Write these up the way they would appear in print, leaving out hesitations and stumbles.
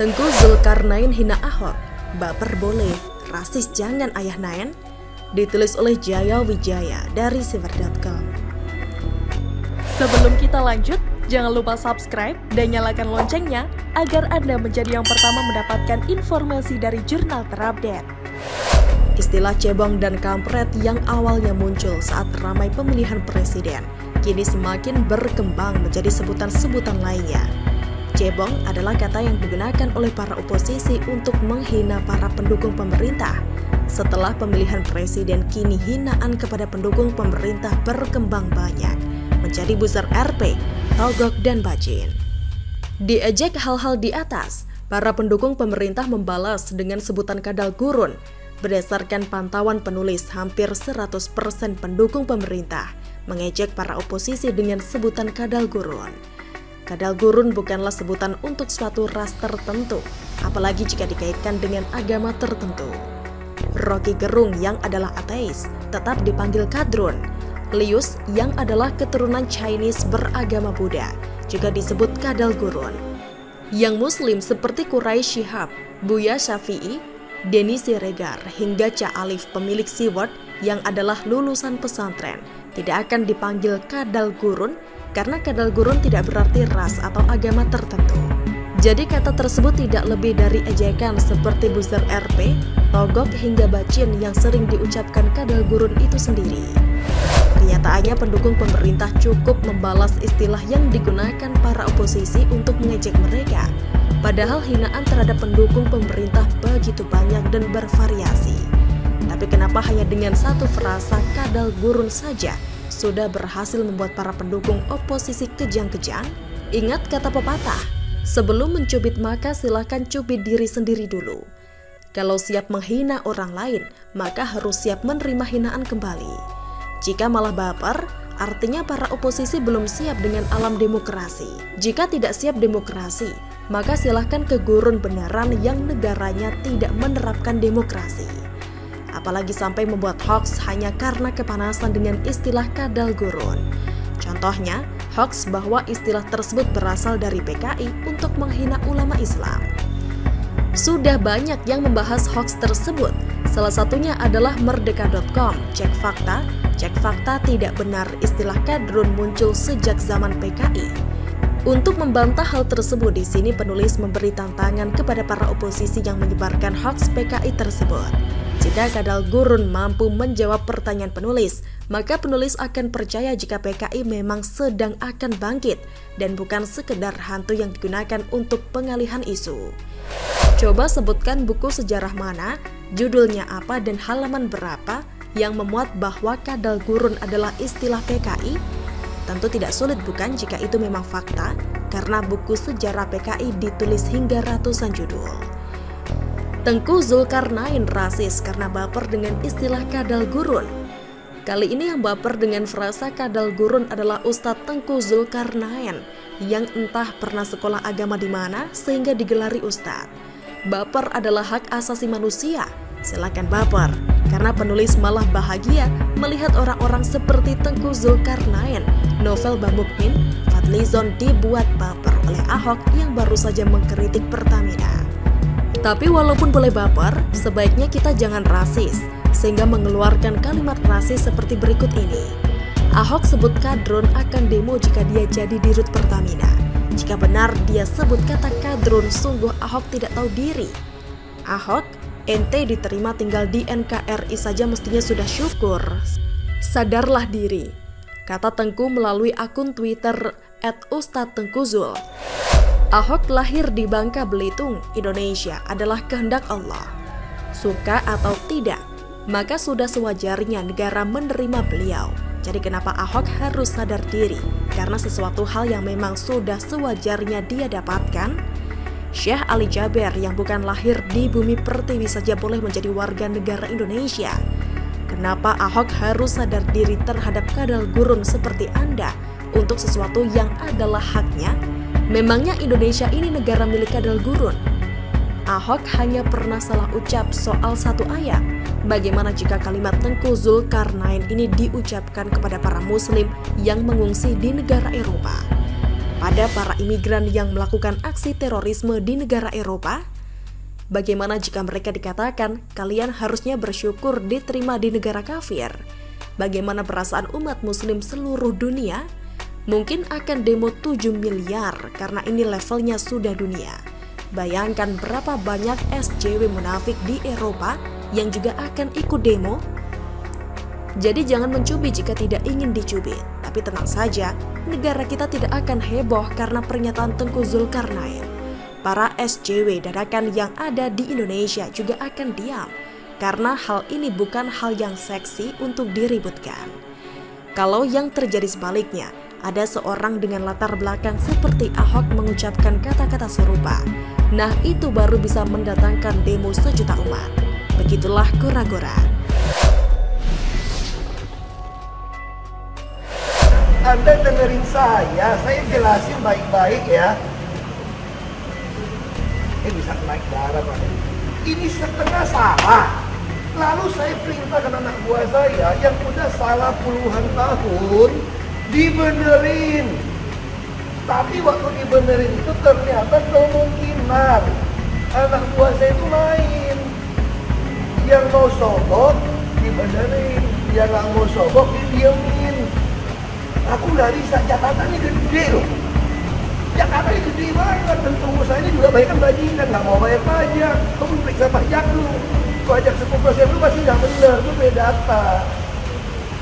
Tengku Zulkarnain hina Ahok, baper boleh, rasis jangan ayah Naen. Ditulis oleh Jaya Wijaya dari Siver.com. Sebelum kita lanjut, jangan lupa subscribe dan nyalakan loncengnya agar Anda menjadi yang pertama mendapatkan informasi dari jurnal terupdate. Istilah cebong dan kampret yang awalnya muncul saat ramai pemilihan presiden, kini semakin berkembang menjadi sebutan-sebutan lainnya. Cebong adalah kata yang digunakan oleh para oposisi untuk menghina para pendukung pemerintah. Setelah pemilihan presiden, kini hinaan kepada pendukung pemerintah berkembang banyak, menjadi buzzer RP, togok, dan bajin. Diejek hal-hal di atas, para pendukung pemerintah membalas dengan sebutan kadal gurun. Berdasarkan pantauan penulis, hampir 100% pendukung pemerintah mengejek para oposisi dengan sebutan kadal gurun. Kadal gurun bukanlah sebutan untuk suatu ras tertentu, apalagi jika dikaitkan dengan agama tertentu. Rocky Gerung yang adalah ateis tetap dipanggil kadrun. Lius yang adalah keturunan Chinese beragama Buddha juga disebut kadal gurun. Yang muslim seperti Quraisy Shihab, Buya Syafi'i, Denny Siregar hingga Ca Alif pemilik SeaWorld yang adalah lulusan pesantren tidak akan dipanggil kadal gurun karena kadal gurun tidak berarti ras atau agama tertentu. Jadi kata tersebut tidak lebih dari ejekan seperti buzzer RP, togok hingga bacin yang sering diucapkan kadal gurun itu sendiri. Kenyataannya pendukung pemerintah cukup membalas istilah yang digunakan para oposisi untuk mengejek mereka. Padahal hinaan terhadap pendukung pemerintah begitu banyak dan bervariasi. Tapi kenapa hanya dengan satu frasa kadal gurun saja sudah berhasil membuat para pendukung oposisi kejang-kejang? Ingat kata pepatah, sebelum mencubit maka silahkan cubit diri sendiri dulu. Kalau siap menghina orang lain, maka harus siap menerima hinaan kembali. Jika malah baper, artinya para oposisi belum siap dengan alam demokrasi. Jika tidak siap demokrasi, maka silahkan ke gurun beneran yang negaranya tidak menerapkan demokrasi. Apalagi sampai membuat hoax hanya karena kepanasan dengan istilah kadal gurun. Contohnya, hoax bahwa istilah tersebut berasal dari PKI untuk menghina ulama Islam. Sudah banyak yang membahas hoax tersebut. Salah satunya adalah Merdeka.com. Cek fakta tidak benar istilah kadrun muncul sejak zaman PKI. Untuk membantah hal tersebut, di sini penulis memberi tantangan kepada para oposisi yang menyebarkan hoax PKI tersebut. Jika kadal gurun mampu menjawab pertanyaan penulis, maka penulis akan percaya jika PKI memang sedang akan bangkit dan bukan sekedar hantu yang digunakan untuk pengalihan isu. Coba sebutkan buku sejarah mana, judulnya apa, dan halaman berapa yang memuat bahwa kadal gurun adalah istilah PKI? Tentu tidak sulit bukan jika itu memang fakta, karena buku sejarah PKI ditulis hingga ratusan judul. Tengku Zulkarnain rasis karena baper dengan istilah kadal gurun. Kali ini yang baper dengan frasa kadal gurun adalah Ustadz Tengku Zulkarnain yang entah pernah sekolah agama di mana sehingga digelari Ustadz. Baper adalah hak asasi manusia, silakan baper, karena penulis malah bahagia melihat orang-orang seperti Tengku Zulkarnain, Novel Bamukmin, Fadlizon dibuat baper oleh Ahok yang baru saja mengkritik Pertamina. Tapi walaupun boleh baper, sebaiknya kita jangan rasis, sehingga mengeluarkan kalimat rasis seperti berikut ini. Ahok sebut kadrun akan demo jika dia jadi dirut Pertamina. Jika benar dia sebut kata kadrun, sungguh Ahok tidak tahu diri. Ahok, ente diterima tinggal di NKRI saja mestinya sudah syukur. Sadarlah diri, kata Tengku melalui akun Twitter @ustadtengkuzul. Ahok lahir di Bangka Belitung, Indonesia adalah kehendak Allah. Suka atau tidak, maka sudah sewajarnya negara menerima beliau. Jadi kenapa Ahok harus sadar diri? Karena sesuatu hal yang memang sudah sewajarnya dia dapatkan. Syekh Ali Jaber yang bukan lahir di bumi pertiwi saja boleh menjadi warga negara Indonesia. Kenapa Ahok harus sadar diri terhadap kadal gurun seperti Anda untuk sesuatu yang adalah haknya? Memangnya Indonesia ini negara milik kadal gurun? Ahok hanya pernah salah ucap soal satu ayat. Bagaimana jika kalimat Tengku Zulkarnain ini diucapkan kepada para muslim yang mengungsi di negara Eropa? pada para imigran yang melakukan aksi terorisme di negara Eropa? Bagaimana jika mereka dikatakan, kalian harusnya bersyukur diterima di negara kafir? Bagaimana perasaan umat muslim seluruh dunia? Mungkin akan demo 7 miliar karena ini levelnya sudah dunia. Bayangkan berapa banyak SJW munafik di Eropa yang juga akan ikut demo? Jadi jangan mencubit jika tidak ingin dicubit. Tapi tenang saja, negara kita tidak akan heboh karena pernyataan Tengku Zulkarnain. Para SJW dadakan yang ada di Indonesia juga akan diam, karena hal ini bukan hal yang seksi untuk diributkan. Kalau yang terjadi sebaliknya, ada seorang dengan latar belakang seperti Ahok mengucapkan kata-kata serupa, nah itu baru bisa mendatangkan demo sejuta umat. Begitulah kura-kura. Anda dengerin saya jelasin baik-baik ya. Bisa naik darah Pak. Ini setengah salah. Lalu saya perintahkan anak buah saya yang udah salah puluhan tahun dibenerin. Tapi waktu dibenerin itu ternyata kemungkinan anak buah saya itu lain. Yang mau sobok dibenerin, yang nggak mau sobok didiemin. Aku nggak bisa, catatannya gede loh. Jakarta ini gede banget, dan pengusaha ini juga bayarkan bajingan, nggak mau bayar pajak. Kamu periksa pajak lu, pajak 10% lu pasti nggak bener, lu beda data.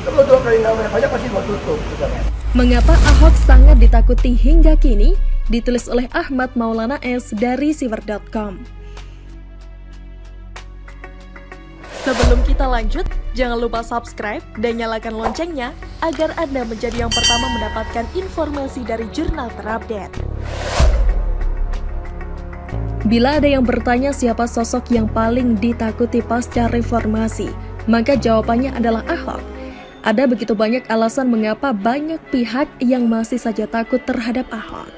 Kalau 2 kali nggak bayar pajak pasti gua tutup. Mengapa Ahok sangat ditakuti hingga kini? Ditulis oleh Ahmad Maulana S dari Siver.com. Sebelum kita lanjut, jangan lupa subscribe dan nyalakan loncengnya agar Anda menjadi yang pertama mendapatkan informasi dari jurnal terupdate. Bila ada yang bertanya siapa sosok yang paling ditakuti pasca reformasi, maka jawabannya adalah Ahok. Ada begitu banyak alasan mengapa banyak pihak yang masih saja takut terhadap Ahok.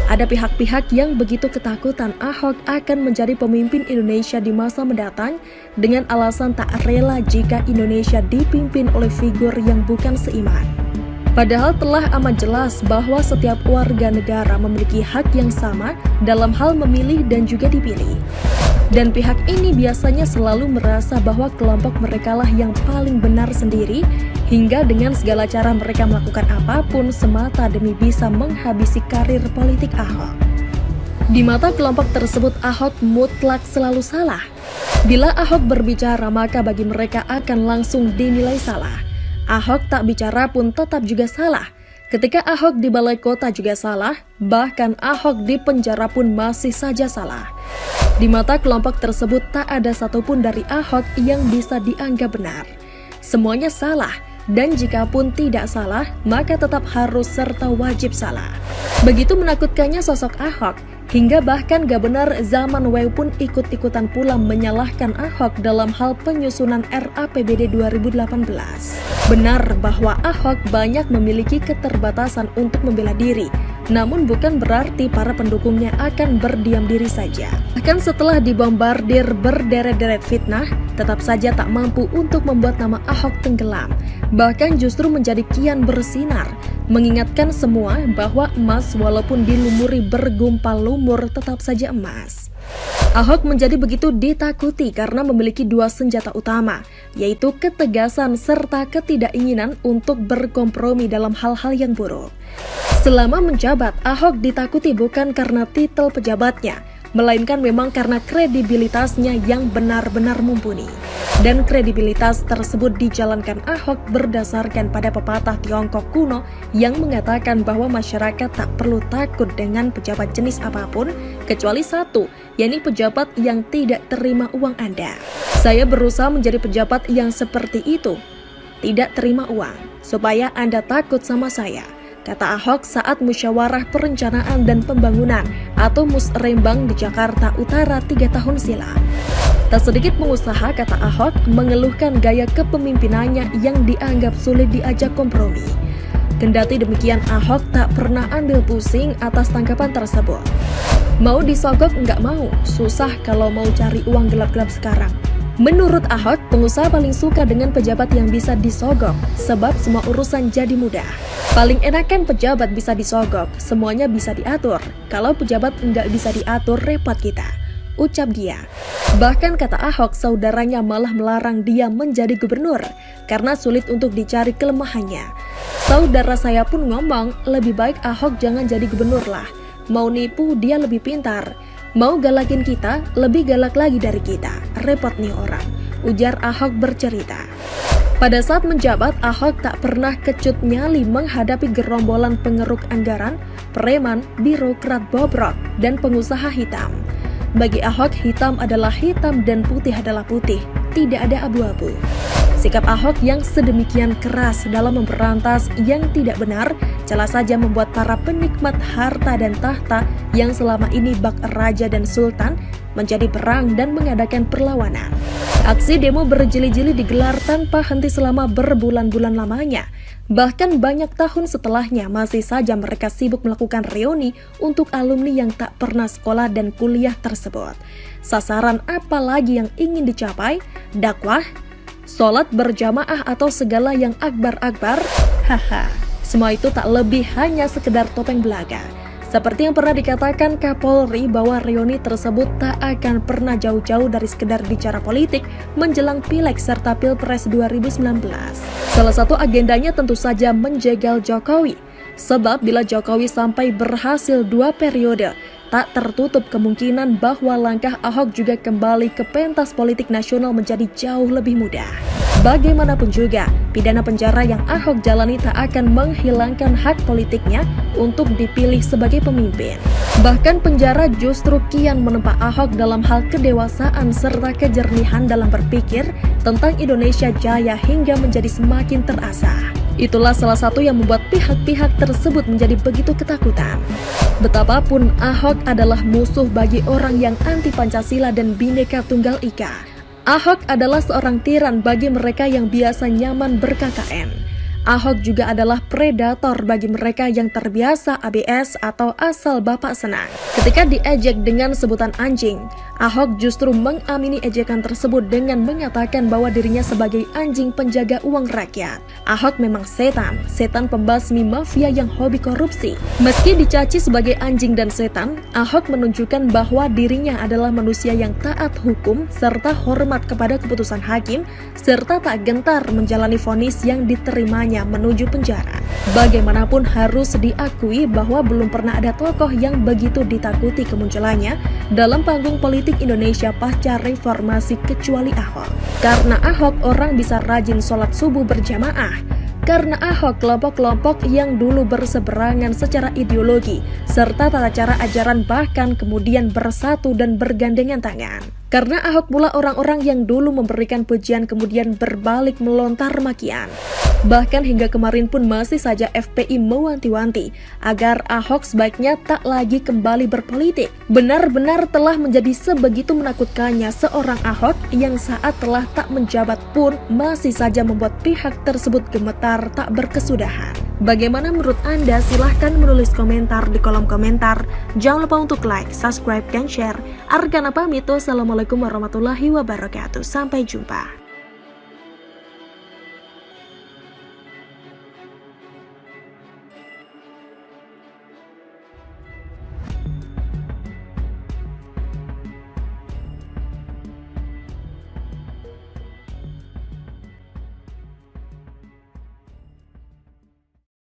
Ada pihak-pihak yang begitu ketakutan Ahok akan menjadi pemimpin Indonesia di masa mendatang dengan alasan tak rela jika Indonesia dipimpin oleh figur yang bukan seiman. Padahal telah amat jelas bahwa setiap warga negara memiliki hak yang sama dalam hal memilih dan juga dipilih. Dan pihak ini biasanya selalu merasa bahwa kelompok merekalah yang paling benar sendiri, hingga dengan segala cara mereka melakukan apapun semata demi bisa menghabisi karir politik Ahok. Di mata kelompok tersebut, Ahok mutlak selalu salah. Bila Ahok berbicara, maka bagi mereka akan langsung dinilai salah. Ahok tak bicara pun tetap juga salah. Ketika Ahok di balai kota juga salah, bahkan Ahok di penjara pun masih saja salah. Di mata kelompok tersebut tak ada satupun dari Ahok yang bisa dianggap benar. Semuanya salah, dan jikapun tidak salah, maka tetap harus serta wajib salah. Begitu menakutkannya sosok Ahok, hingga bahkan Gubernur Zaman Now pun ikut-ikutan pula menyalahkan Ahok dalam hal penyusunan RAPBD 2018. Benar bahwa Ahok banyak memiliki keterbatasan untuk membela diri, namun bukan berarti para pendukungnya akan berdiam diri saja. Bahkan setelah dibombardir berderet-deret fitnah, tetap saja tak mampu untuk membuat nama Ahok tenggelam. Bahkan justru menjadi kian bersinar, mengingatkan semua bahwa emas walaupun dilumuri bergumpal lumur tetap saja emas. Ahok menjadi begitu ditakuti karena memiliki 2 senjata utama, yaitu ketegasan serta ketidakinginan untuk berkompromi dalam hal-hal yang buruk. Selama menjabat, Ahok ditakuti bukan karena titel pejabatnya, melainkan memang karena kredibilitasnya yang benar-benar mumpuni. Dan kredibilitas tersebut dijalankan Ahok berdasarkan pada pepatah Tiongkok kuno yang mengatakan bahwa masyarakat tak perlu takut dengan pejabat jenis apapun kecuali satu, yakni pejabat yang tidak terima uang Anda. Saya berusaha menjadi pejabat yang seperti itu, tidak terima uang, supaya Anda takut sama saya, kata Ahok saat musyawarah perencanaan dan pembangunan atau Musrembang di Jakarta Utara 3 tahun silam. Tak sedikit pengusaha, kata Ahok, mengeluhkan gaya kepemimpinannya yang dianggap sulit diajak kompromi. Kendati demikian, Ahok tak pernah ambil pusing atas tanggapan tersebut. Mau disogok nggak mau, susah kalau mau cari uang gelap-gelap sekarang. Menurut Ahok, pengusaha paling suka dengan pejabat yang bisa disogok, sebab semua urusan jadi mudah. Paling enak kan pejabat bisa disogok, semuanya bisa diatur. Kalau pejabat nggak bisa diatur, repot kita, ucap dia. Bahkan kata Ahok, saudaranya malah melarang dia menjadi gubernur karena sulit untuk dicari kelemahannya. Saudara saya pun ngomong, lebih baik Ahok jangan jadi gubernur lah. Mau nipu dia lebih pintar, mau galakin kita lebih galak lagi dari kita. Repot nih orang, ujar Ahok bercerita. Pada saat menjabat, Ahok tak pernah kecut nyali menghadapi gerombolan pengeruk anggaran, preman, birokrat bobrok, dan pengusaha hitam. Bagi Ahok, hitam adalah hitam dan putih adalah putih, tidak ada abu-abu. Sikap Ahok yang sedemikian keras dalam memberantas yang tidak benar jelas saja membuat para penikmat harta dan tahta yang selama ini bak raja dan sultan menjadi perang dan mengadakan perlawanan. Aksi demo berjili-jili digelar tanpa henti selama berbulan-bulan lamanya. Bahkan banyak tahun setelahnya masih saja mereka sibuk melakukan reuni untuk alumni yang tak pernah sekolah dan kuliah tersebut. Sasaran apa lagi yang ingin dicapai? Dakwah? Sholat berjamaah atau segala yang akbar-akbar? Haha, semua itu tak lebih hanya sekedar topeng belaga. Seperti yang pernah dikatakan Kapolri bahwa reuni tersebut tak akan pernah jauh-jauh dari sekedar bicara politik menjelang Pileg serta Pilpres 2019. Salah satu agendanya tentu saja menjegal Jokowi. Sebab bila Jokowi sampai berhasil 2 periode, tak tertutup kemungkinan bahwa langkah Ahok juga kembali ke pentas politik nasional menjadi jauh lebih mudah. Bagaimanapun juga, pidana penjara yang Ahok jalani tak akan menghilangkan hak politiknya untuk dipilih sebagai pemimpin. Bahkan penjara justru kian menempa Ahok dalam hal kedewasaan serta kejernihan dalam berpikir tentang Indonesia Jaya hingga menjadi semakin terasa. Itulah salah satu yang membuat pihak-pihak tersebut menjadi begitu ketakutan. Betapapun Ahok adalah musuh bagi orang yang anti Pancasila dan Bhinneka Tunggal Ika. Ahok adalah seorang tiran bagi mereka yang biasa nyaman ber-KKN. Ahok juga adalah predator bagi mereka yang terbiasa ABS atau asal bapak senang. Ketika diejek dengan sebutan anjing, Ahok justru mengamini ejekan tersebut dengan mengatakan bahwa dirinya sebagai anjing penjaga uang rakyat. Ahok memang setan pembasmi mafia yang hobi korupsi. Meski dicaci sebagai anjing dan setan, Ahok menunjukkan bahwa dirinya adalah manusia yang taat hukum serta hormat kepada keputusan hakim, serta tak gentar menjalani vonis yang diterimanya menuju penjara. Bagaimanapun harus diakui bahwa belum pernah ada tokoh yang begitu ditakuti kemunculannya dalam panggung politik Indonesia pasca reformasi kecuali Ahok. Karena Ahok orang bisa rajin sholat subuh berjamaah. Karena Ahok kelompok-kelompok yang dulu berseberangan secara ideologi serta tata cara ajaran bahkan kemudian bersatu dan bergandengan tangan. Karena Ahok pula orang-orang yang dulu memberikan pujian kemudian berbalik melontar makian. Bahkan hingga kemarin pun masih saja FPI mewanti-wanti agar Ahok sebaiknya tak lagi kembali berpolitik. Benar-benar telah menjadi sebegitu menakutkannya seorang Ahok yang saat telah tak menjabat pun masih saja membuat pihak tersebut gemetar tak berkesudahan. Bagaimana menurut Anda? Silahkan menulis komentar di kolom komentar. Jangan lupa untuk like, subscribe, dan share. Argana pamit. Assalamualaikum warahmatullahi wabarakatuh. Sampai jumpa.